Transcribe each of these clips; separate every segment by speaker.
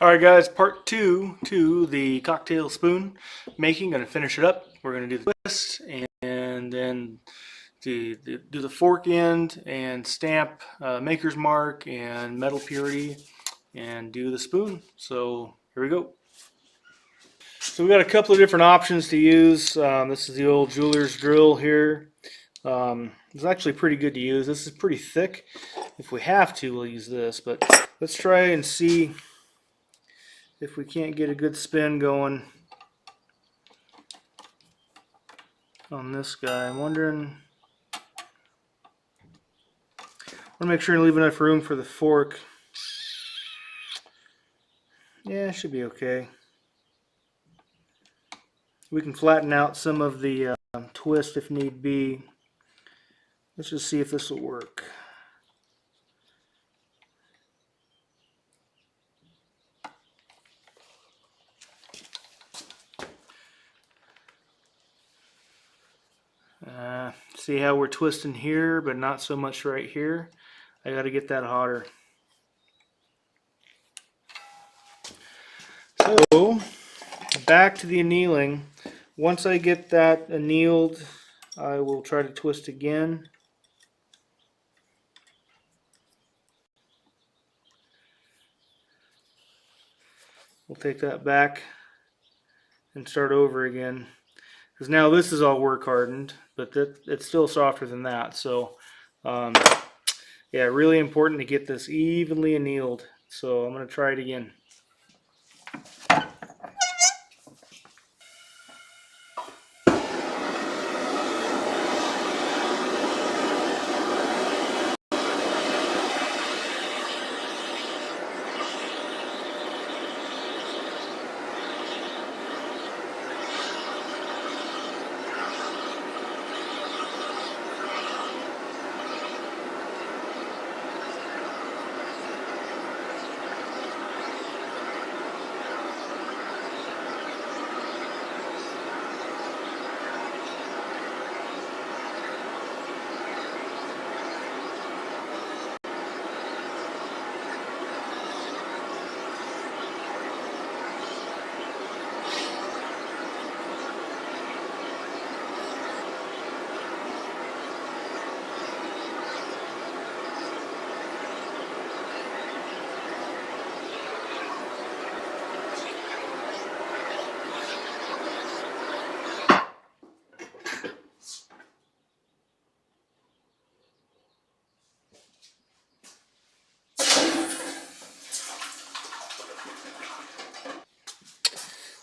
Speaker 1: Alright guys, part two to the cocktail spoon making. Gonna finish it up. We're gonna do the twist and then do the fork end and stamp maker's mark and metal purity and do the spoon. So here we go. So we got a couple of different options to use. This is the old jeweler's drill here. It's actually pretty good to use. This is pretty thick. If we have to, we'll use this, but let's try and see if we can't get a good spin going on this guy. I'm wondering, I want to make sure to leave enough room for the fork. Yeah, it should be okay. We can flatten out some of the twist if need be. Let's just see if this will work. See how we're twisting here, but not so much right here. I got to get that hotter. So, back to the annealing. Once I get that annealed, I will try to twist again. We'll take that back and start over again. Because now this is all work hardened, but it's still softer than that. So, yeah, really important to get this evenly annealed. So I'm going to try it again.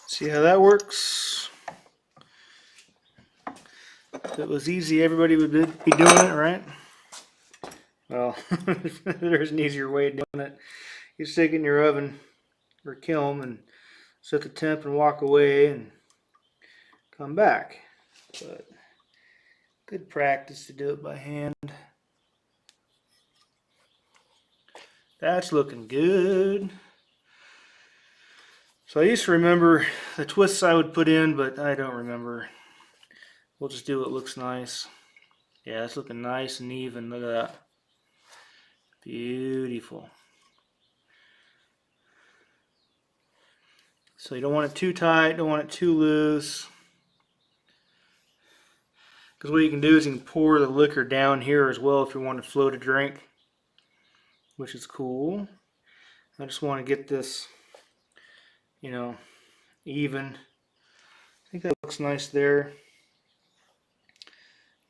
Speaker 1: See how that works? If it was easy, everybody would be doing it, right? Well, there's an easier way of doing it. You stick it in your oven or kiln and set the temp and walk away and come back. But good practice to do it by hand. That's looking good. So I used to remember the twists I would put in, but I don't remember. We'll just do what looks nice. Yeah, it's looking nice and even. Look at that. Beautiful. So you don't want it too tight, don't want it too loose. Because what you can do is you can pour the liquor down here as well if you want to float a drink, which is cool. I just want to get this, even. I think that looks nice there.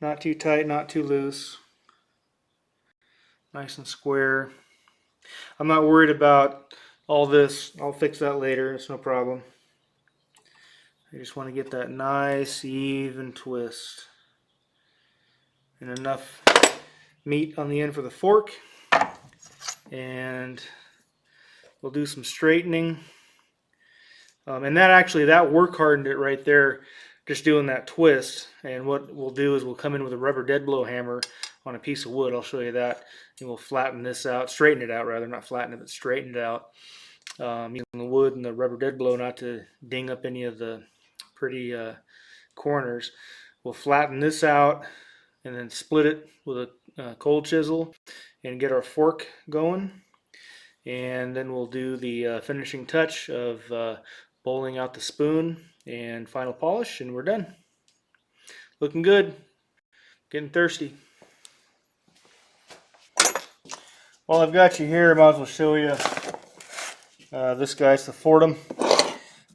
Speaker 1: Not too tight, not too loose. Nice and square. I'm not worried about all this. I'll fix that later. It's no problem. I just want to get that nice, even twist. And enough meat on the end for the fork. And we'll do some straightening. And that work hardened it right there, just doing that twist. And what we'll do is we'll come in with a rubber dead blow hammer on a piece of wood. I'll show you that. And we'll flatten this out, straighten it out rather, not flatten it, but straighten it out. Using the wood and the rubber dead blow not to ding up any of the pretty corners. We'll flatten this out and then split it with a cold chisel and get our fork going. and then we'll do the finishing touch of bowling out the spoon and final polish, and we're done. Looking good. Getting thirsty. While I've got you here, I might as well show you this guy's the Fordham.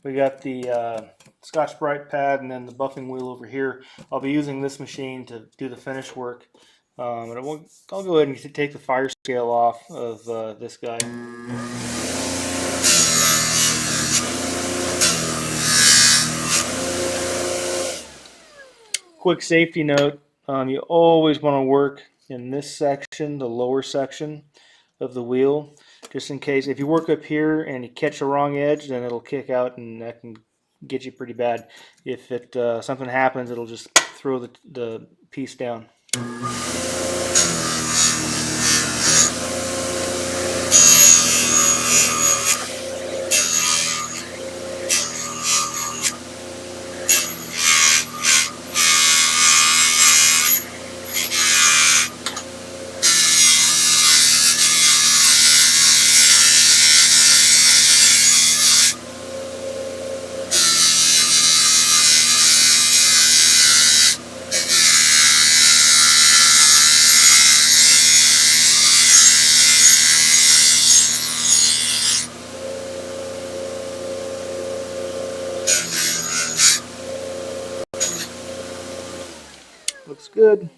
Speaker 1: We got the Scotch-Brite pad and then the buffing wheel over here. I'll be using this machine to do the finish work. And I'll go ahead and take the fire scale off of this guy. Quick safety note, you always want to work in this section, the lower section of the wheel, just in case. If you work up here and you catch the wrong edge, then it'll kick out and that can get you pretty bad. If something happens, it'll just throw the piece down. Looks good.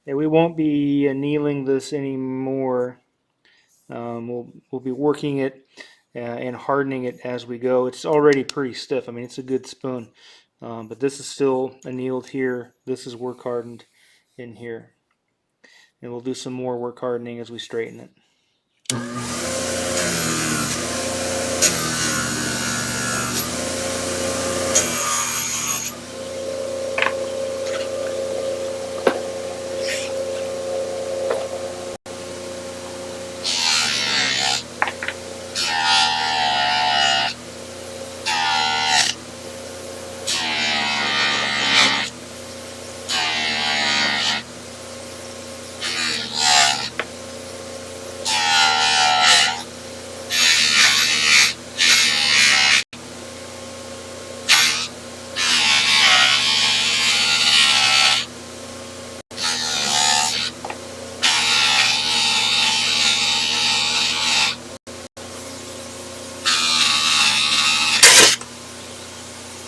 Speaker 1: And we won't be annealing this anymore. We'll be working it and hardening it as we go. It's already pretty stiff. I mean, it's a good spoon. But this is still annealed here. This is work hardened in here. And we'll do some more work hardening as we straighten it.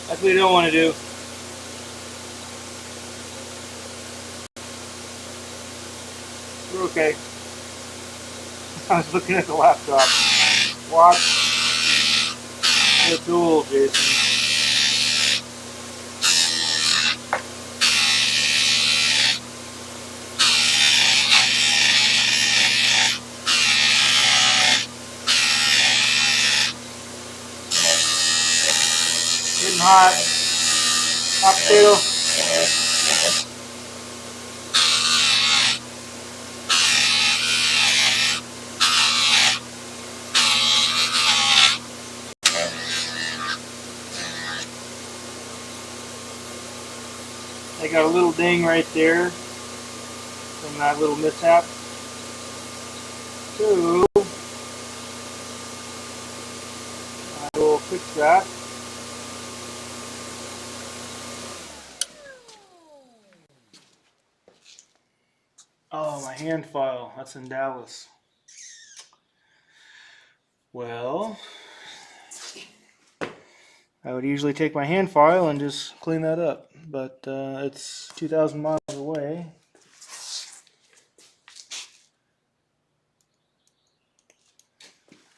Speaker 1: That's what you don't want to do. We're okay. I was looking at the laptop. Watch the tool, Jason. Getting hot. Hot potato. I got a little ding right there from that little mishap. So I will fix that. Oh, my hand file. That's in Dallas. Well, I would usually take my hand file and just clean that up, but it's 2,000 miles away.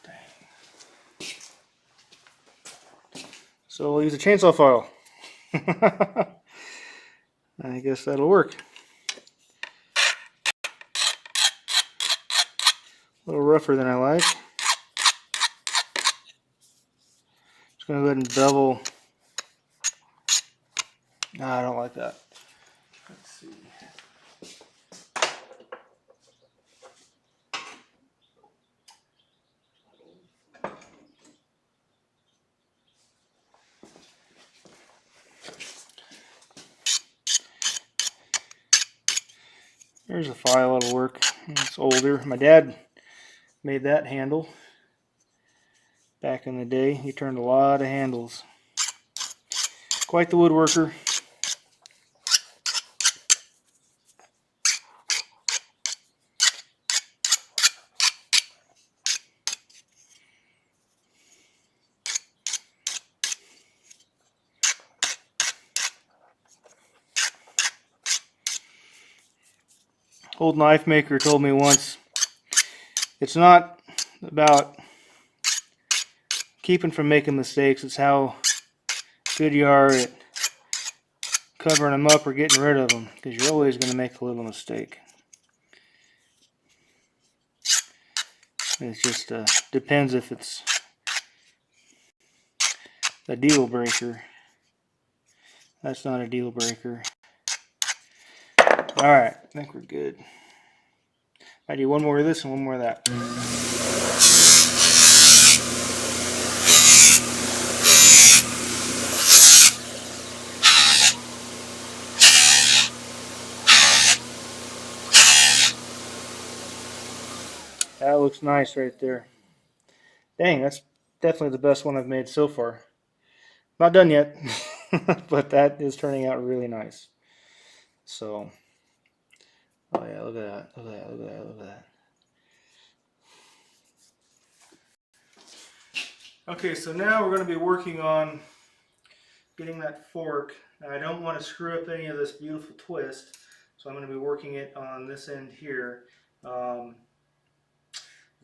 Speaker 1: Dang. So we'll use a chainsaw file. I guess that'll work. A little rougher than I like. Just gonna go ahead and bevel. No, I don't like that. Let's see. There's a file that'll work. It's older. My dad made that handle. Back in the day, he turned a lot of handles. Quite the woodworker. Old knife maker told me once, it's not about keeping from making mistakes, it's how good you are at covering them up or getting rid of them, because you're always going to make a little mistake. It just depends if it's a deal breaker. That's not a deal breaker. Alright, I think we're good. I do one more of this and one more of that. That looks nice right there. Dang, that's definitely the best one I've made so far. Not done yet, but that is turning out really nice. So, oh yeah, look at that, look at that, look at that, look at that. Okay, so now we're going to be working on getting that fork. Now, I don't want to screw up any of this beautiful twist, so I'm going to be working it on this end here.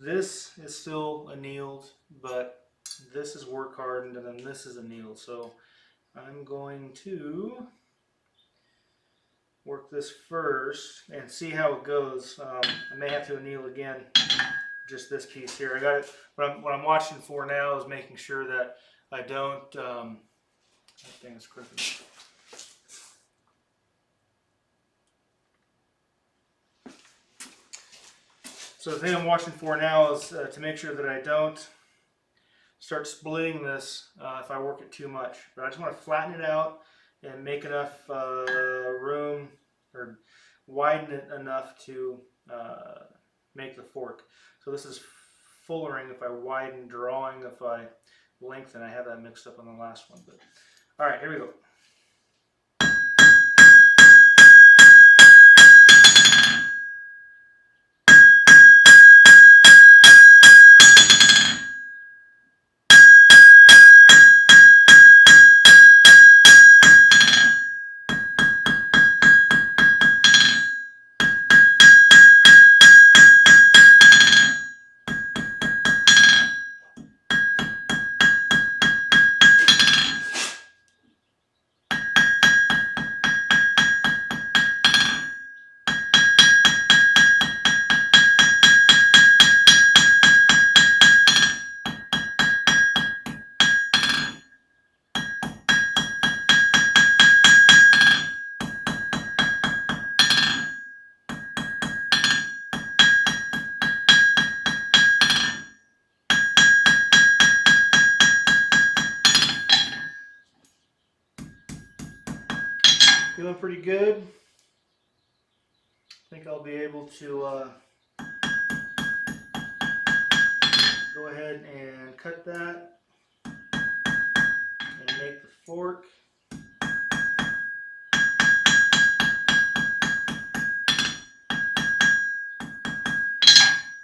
Speaker 1: This is still annealed, but this is work hardened, and then this is annealed. So I'm going to work this first and see how it goes. I may have to anneal again, just this piece here. I got it. What I'm watching for now is making sure that I don't. That thing is crooked. So the thing I'm watching for now is to make sure that I don't start splitting this if I work it too much. But I just want to flatten it out and make enough room, or widen it enough to make the fork. So this is fullering if I widen, drawing if I lengthen. I have that mixed up on the last one. But all right, here we go. Feeling pretty good. I think I'll be able to go ahead and cut that and make the fork.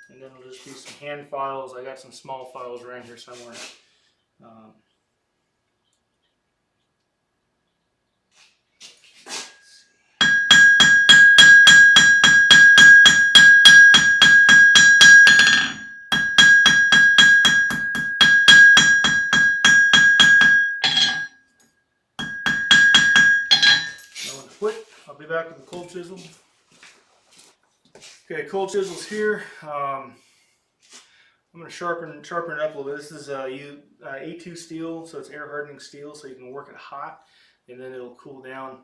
Speaker 1: And then we'll just do some hand files. I got some small files around here somewhere. Quick, I'll be back with the cold chisel. Okay, cold chisel's here. I'm going to sharpen it up a little bit. This is A2 steel, so it's air hardening steel, so you can work it hot, and then it'll cool down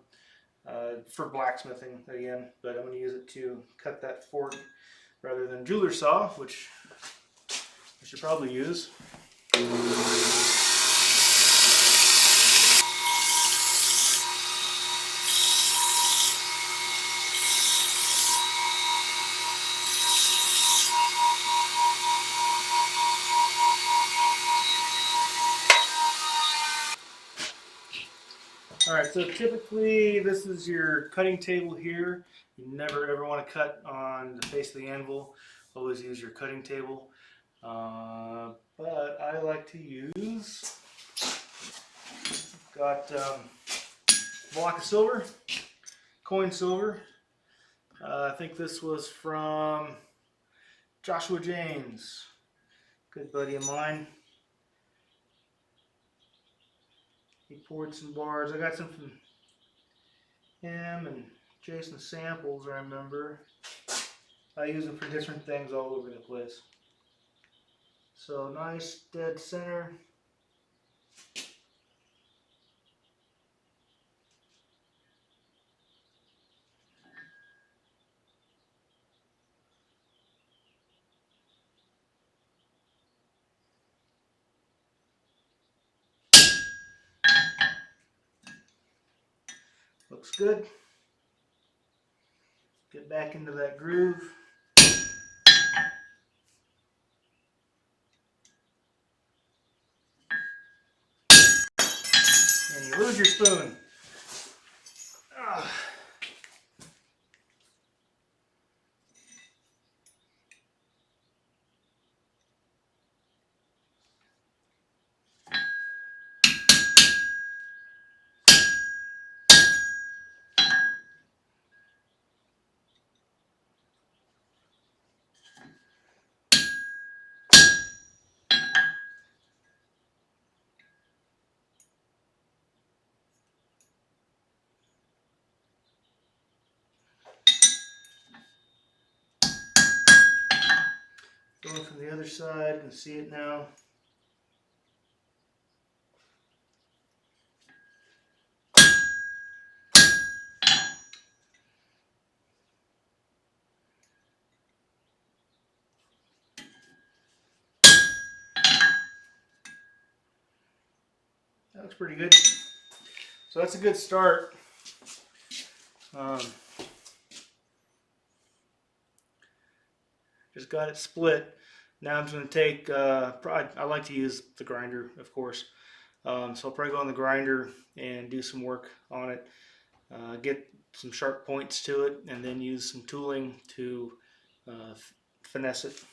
Speaker 1: for blacksmithing again. But I'm going to use it to cut that fork rather than jeweler saw, which I should probably use. so typically this is your cutting table here. You never ever want to cut on the face of the anvil. Always use your cutting table. But I like to use, got a block of silver, coin silver. I think this was from Joshua James, good buddy of mine. He poured some bars. I got some from him and Jason Samples, I remember. I use them for different things all over the place. So nice dead center. Looks good. Get back into that groove. And you lose your spoon. Ah. Going from the other side, you can see it now. That looks pretty good. So that's a good start. Just got it split. Now I'm just going to take, I like to use the grinder, of course. So I'll probably go on the grinder and do some work on it. Get some sharp points to it, and then use some tooling to finesse it.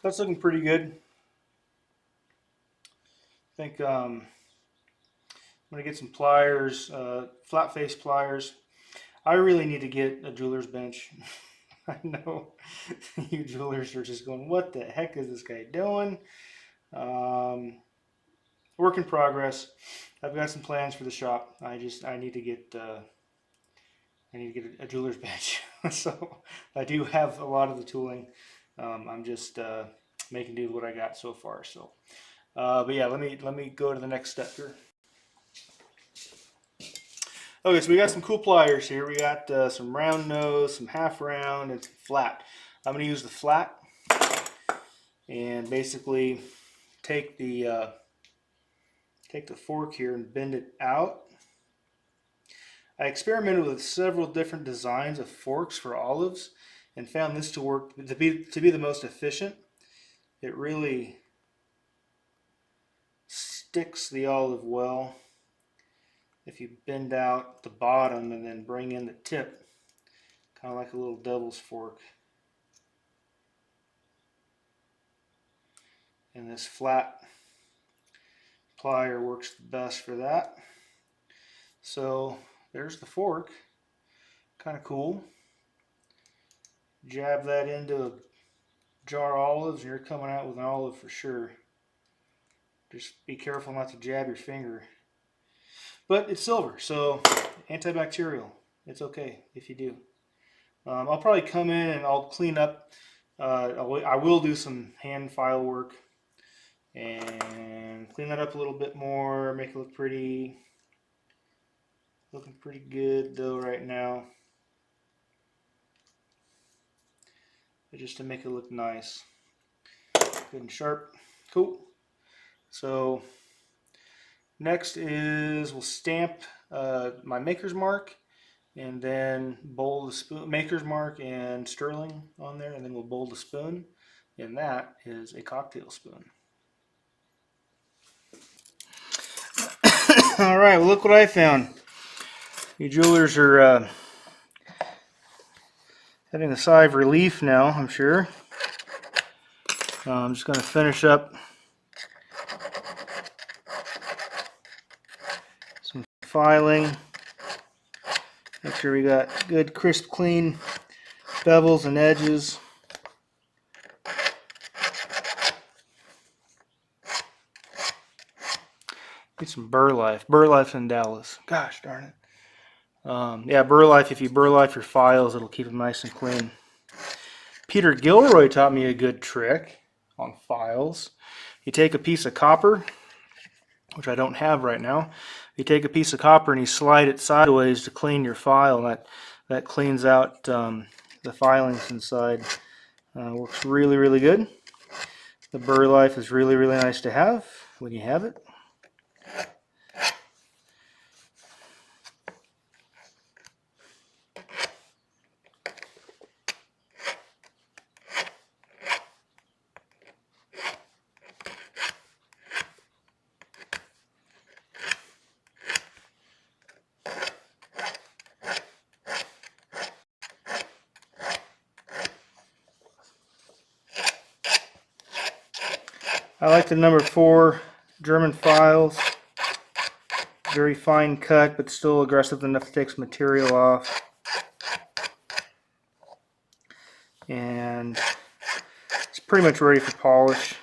Speaker 1: that's looking pretty good. I think I'm going to get some pliers, flat face pliers. I really need to get a jeweler's bench. I know you jewelers are just going, what the heck is this guy doing? Work in progress. I've got some plans for the shop. I need to get a jeweler's bench. So I do have a lot of the tooling. I'm just making do with what I got so far. So, but yeah, let me go to the next step here. Okay, so we got some cool pliers here. We got some round nose, some half round, and some flat. I'm going to use the flat and basically take the fork here and bend it out. I experimented with several different designs of forks for olives and found this to work to be the most efficient. It really sticks the olive well if you bend out the bottom and then bring in the tip, kind of like a little devil's fork. And this flat plier works the best for that. So there's the fork, kind of cool. Jab that into a jar of olives and you're coming out with an olive for sure. Just be careful not to jab your finger. But it's silver, so antibacterial. It's okay if you do. I'll probably come in and I'll clean up. I will do some hand file work and clean that up a little bit more, make it look pretty. Looking pretty good though right now. But just to make it look nice. Good and sharp. Cool. So next is we'll stamp my maker's mark and then bowl the spoon, maker's mark and sterling on there, and then we'll bowl the spoon, and that is a cocktail spoon. All right, well, look what I found. You jewelers are having a sigh of relief now, I'm sure. I'm just going to finish up some filing. Make sure we got good, crisp, clean bevels and edges. Get some burr life. Burr life in Dallas. Gosh darn it. Yeah, burr life. If you burr life your files, it'll keep them nice and clean. Peter Gilroy taught me a good trick on files. You take a piece of copper, which I don't have right now. You take a piece of copper and you slide it sideways to clean your file. That cleans out the filings inside. Works really, really good. The burr life is really, really nice to have when you have it. I like the number 4 German files. Very fine cut, but still aggressive enough to take some material off. And it's pretty much ready for polish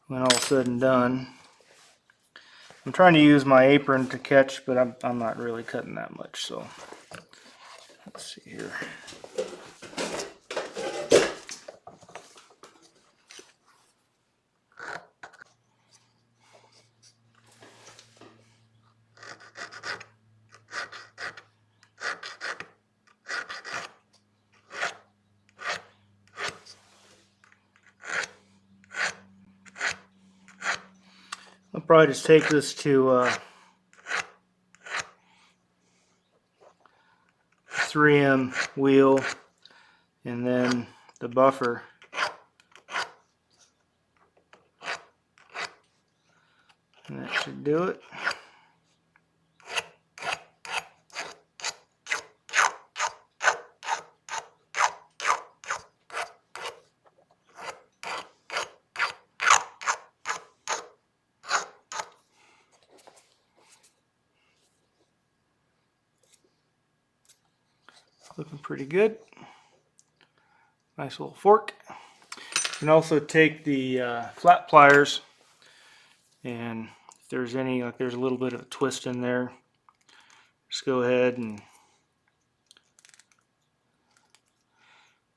Speaker 1: when all is said and done. I'm trying to use my apron to catch, but I'm not really cutting that much. So let's see here. I'll probably just take this to 3M wheel and then the buffer. And that should do it. Looking pretty good. Nice little fork. You can also take the flat pliers, and if there's any, like there's a little bit of a twist in there, just go ahead and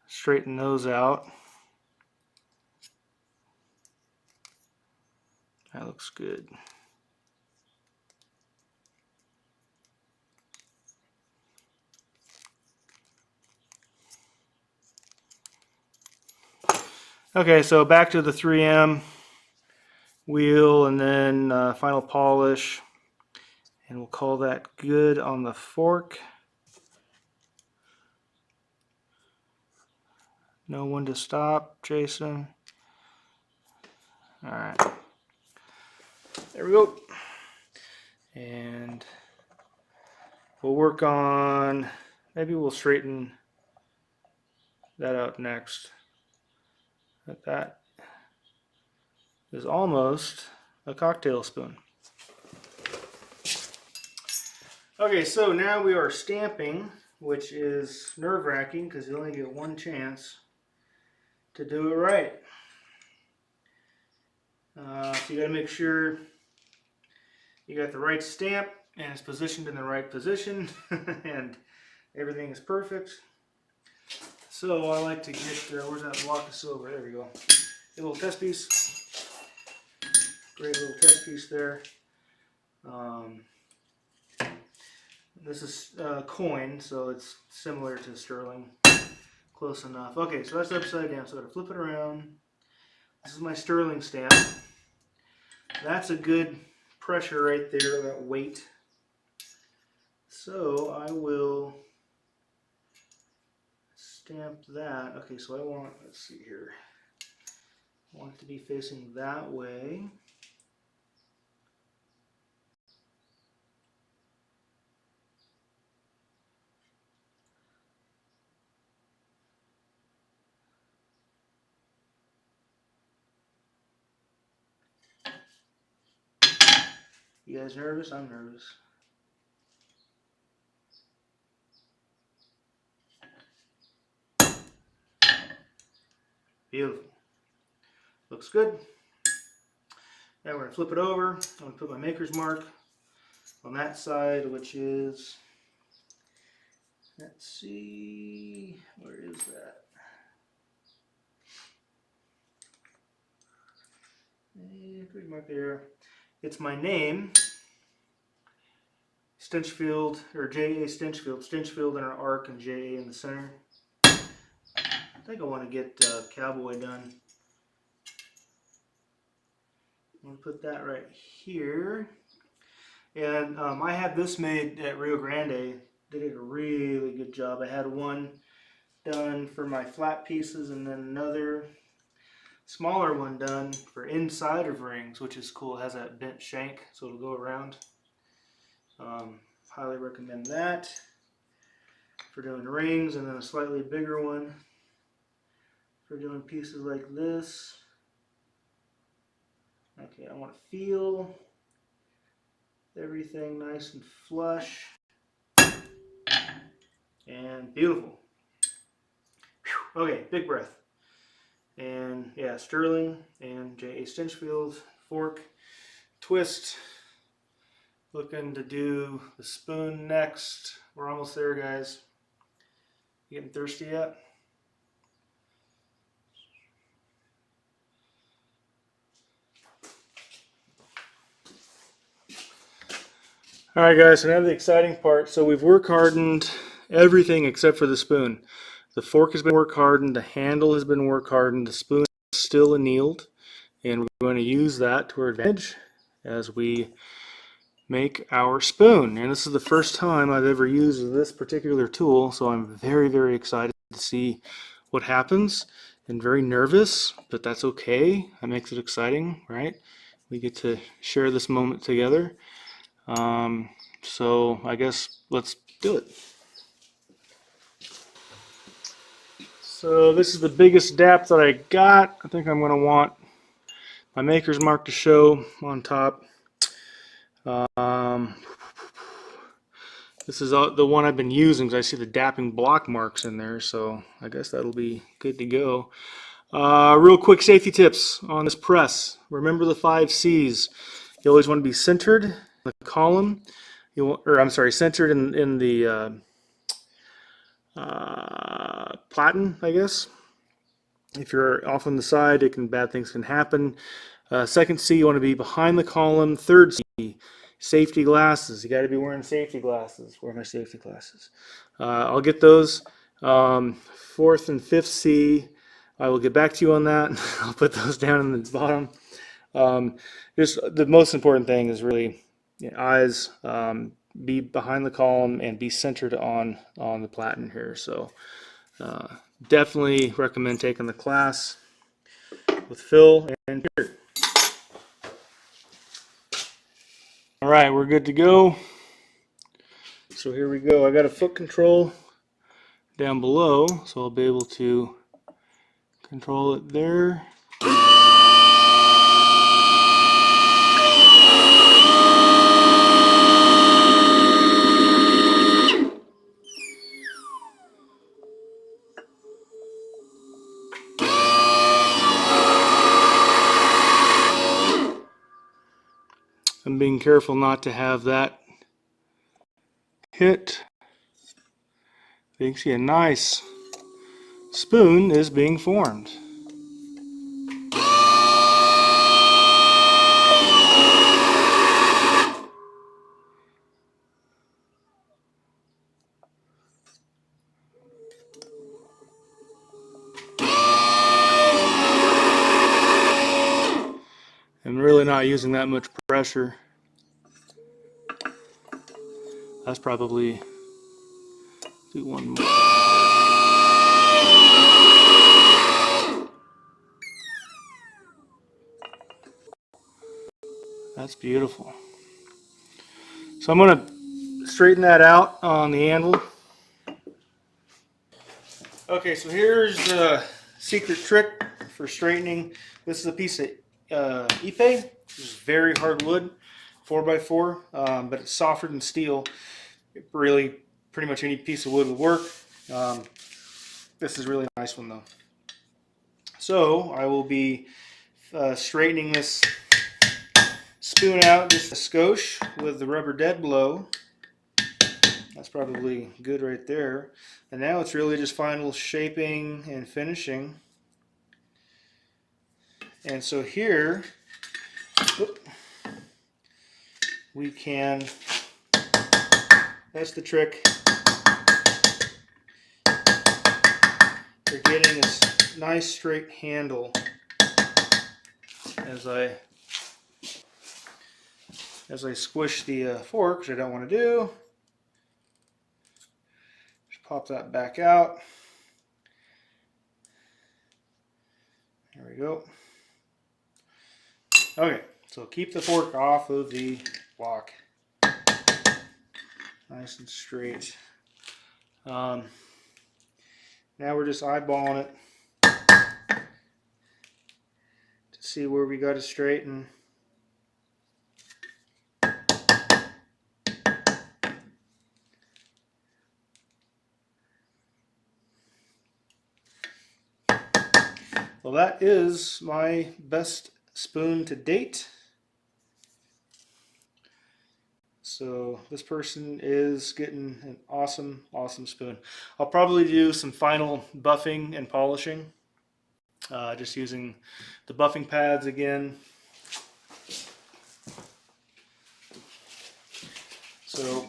Speaker 1: straighten those out. That looks good. Okay, so back to the 3M wheel and then final polish, and we'll call that good on the fork. Know when to stop, Jason. All right, there we go. And we'll work on, maybe we'll straighten that out next. That is almost a cocktail spoon. Okay, so now we are stamping, which is nerve-wracking because you only get one chance to do it right. So you got to make sure you got the right stamp and it's positioned in the right position and everything is perfect. So I like to get, where's that block of silver? There we go. A little test piece. Great little test piece there. This is coin, so it's similar to sterling. Close enough. Okay, so that's upside down, so I'm going to flip it around. This is my sterling stamp. That's a good pressure right there, that weight. So I will stamp that. Okay, so I want, let's see here. I want it to be facing that way. You guys nervous? I'm nervous. Beautiful. Looks good. Now we're going to flip it over. I'm going to put my maker's mark on that side, which is, let's see, where is that? Pretty mark there. It's my name, Stinchfield, or J.A. Stinchfield. Stinchfield in an arc and J.A. in the center. I think I want to get Cowboy done. I'm going to put that right here. And I had this made at Rio Grande. They did a really good job. I had one done for my flat pieces and then another smaller one done for inside of rings, which is cool. It has that bent shank, so it'll go around. Highly recommend that for doing rings, and then a slightly bigger one for doing pieces like this. Okay, I want to feel everything nice and flush and beautiful. Whew. Okay, big breath. And yeah, sterling and J.A. Stinchfield fork twist. Looking to do the spoon next. We're almost there, guys. You getting thirsty yet? Alright guys, so now the exciting part. So we've work hardened everything except for the spoon. The fork has been work hardened, the handle has been work hardened, the spoon is still annealed, and we're going to use that to our advantage as we make our spoon. And this is the first time I've ever used this particular tool, so I'm very, very excited to see what happens and very nervous, but that's okay. That makes it exciting, right? We get to share this moment together. So I guess let's do it. So this is the biggest dap that I got. I think I'm going to want my maker's mark to show on top. This is the one I've been using because I see the dapping block marks in there, so I guess that'll be good to go. Real quick safety tips on this press. Remember the 5 C's. You always want to be centered in the column. Centered in the platen, I guess. If you're off on the side, bad things can happen. Second C, you want to be behind the column. Third C, safety glasses. You got to be wearing safety glasses. Where are my safety glasses? I'll get those. Fourth and fifth C, I will get back to you on that. I'll put those down in the bottom. Just the most important thing is really eyes. Be behind the column and be centered on the platen here. So definitely recommend taking the class with Phil and Peter. All right, we're good to go. So here we go. I got a foot control down below, so I'll be able to control it there. I'm being careful not to have that hit. You can see a nice spoon is being formed. I'm really not using that much pressure. That's probably do one more. That's beautiful. So I'm going to straighten that out on the anvil. Okay, so here's the secret trick for straightening. This is a piece of Ipe. This is very hard wood, 4x4, but it's softer than steel. Really, pretty much any piece of wood will work. This is a really nice one though. So I will be straightening this spoon out just a skosh with the rubber dead blow. That's probably good right there. And now it's really just final shaping and finishing. And so here, we can, that's the trick for getting this nice straight handle as I squish the fork, which I don't want to do. Just pop that back out. There we go. Okay, so keep the fork off of the block. Nice and straight. Now we're just eyeballing it to see where we got to straighten. Well, that is my best spoon to date. So this person is getting an awesome, awesome spoon. I'll probably do some final buffing and polishing. Just using the buffing pads again. So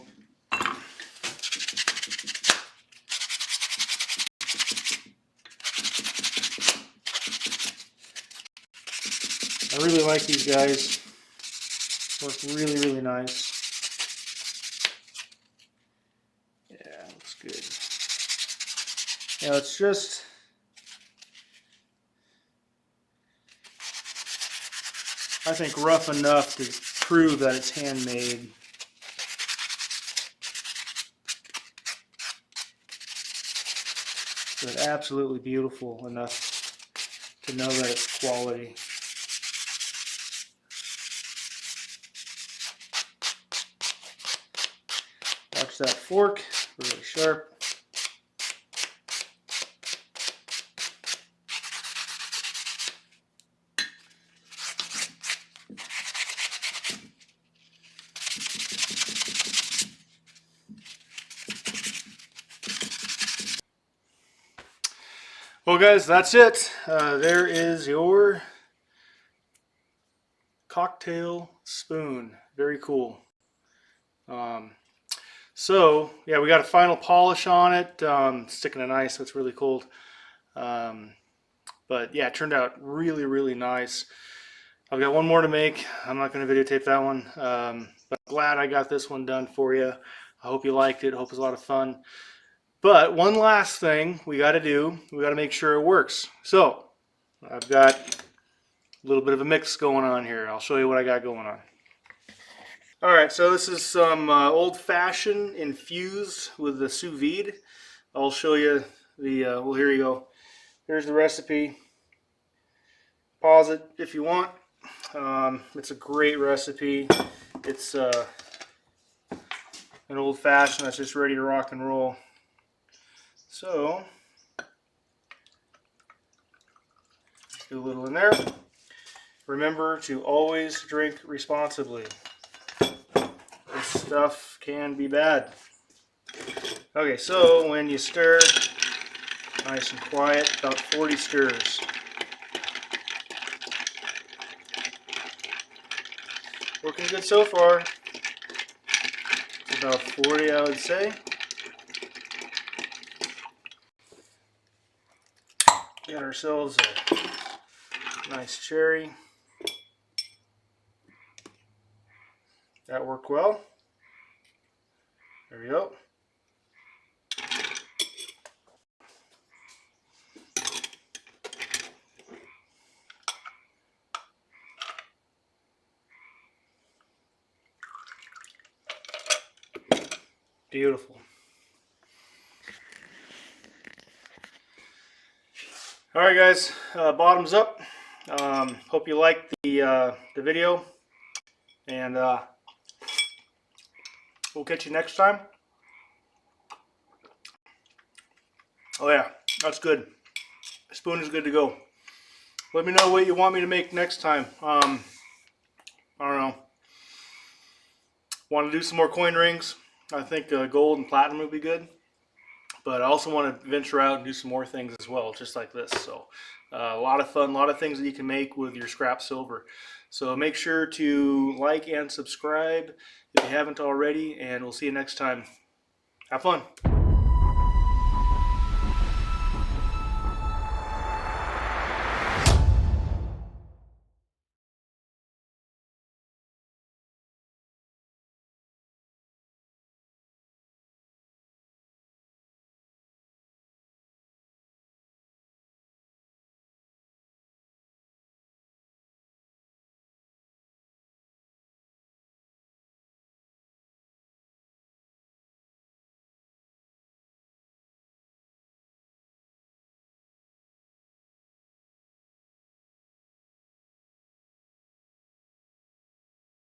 Speaker 1: I really like these guys. Work really, really nice. Yeah, looks good. Now it's just I think rough enough to prove that it's handmade. But absolutely beautiful enough to know that it's quality. polish that fork really sharp. Well guys, that's it. There is your cocktail spoon. Very cool. So yeah, we got a final polish on it. Sticking in ice, so it's really cold. But yeah, it turned out really, really nice. I've got one more to make. I'm not going to videotape that one. But I'm glad I got this one done for you. I hope you liked it. I hope it was a lot of fun. But one last thing we got to do. We got to make sure it works. So I've got a little bit of a mix going on here. I'll show you what I got going on. All right, so this is some old-fashioned infused with the sous vide. I'll show you the, well, here you go. Here's the recipe. Pause it if you want. It's a great recipe. It's an old-fashioned that's just ready to rock and roll. So, do a little in there. Remember to always drink responsibly. This stuff can be bad. Okay, so when you stir, nice and quiet, about 40 stirs. Working good so far. It's about 40, I would say. Got ourselves a nice cherry. That worked well. There we go. Beautiful. All right, guys. Bottoms up. Hope you liked the video, and we'll catch you next time. Oh yeah, that's good. The spoon is good to go. Let me know what you want me to make next time. I don't know. Want to do some more coin rings? I think gold and platinum would be good. But I also want to venture out and do some more things as well, just like this. So a lot of fun, a lot of things that you can make with your scrap silver. So make sure to like and subscribe if you haven't already, and we'll see you next time. Have fun.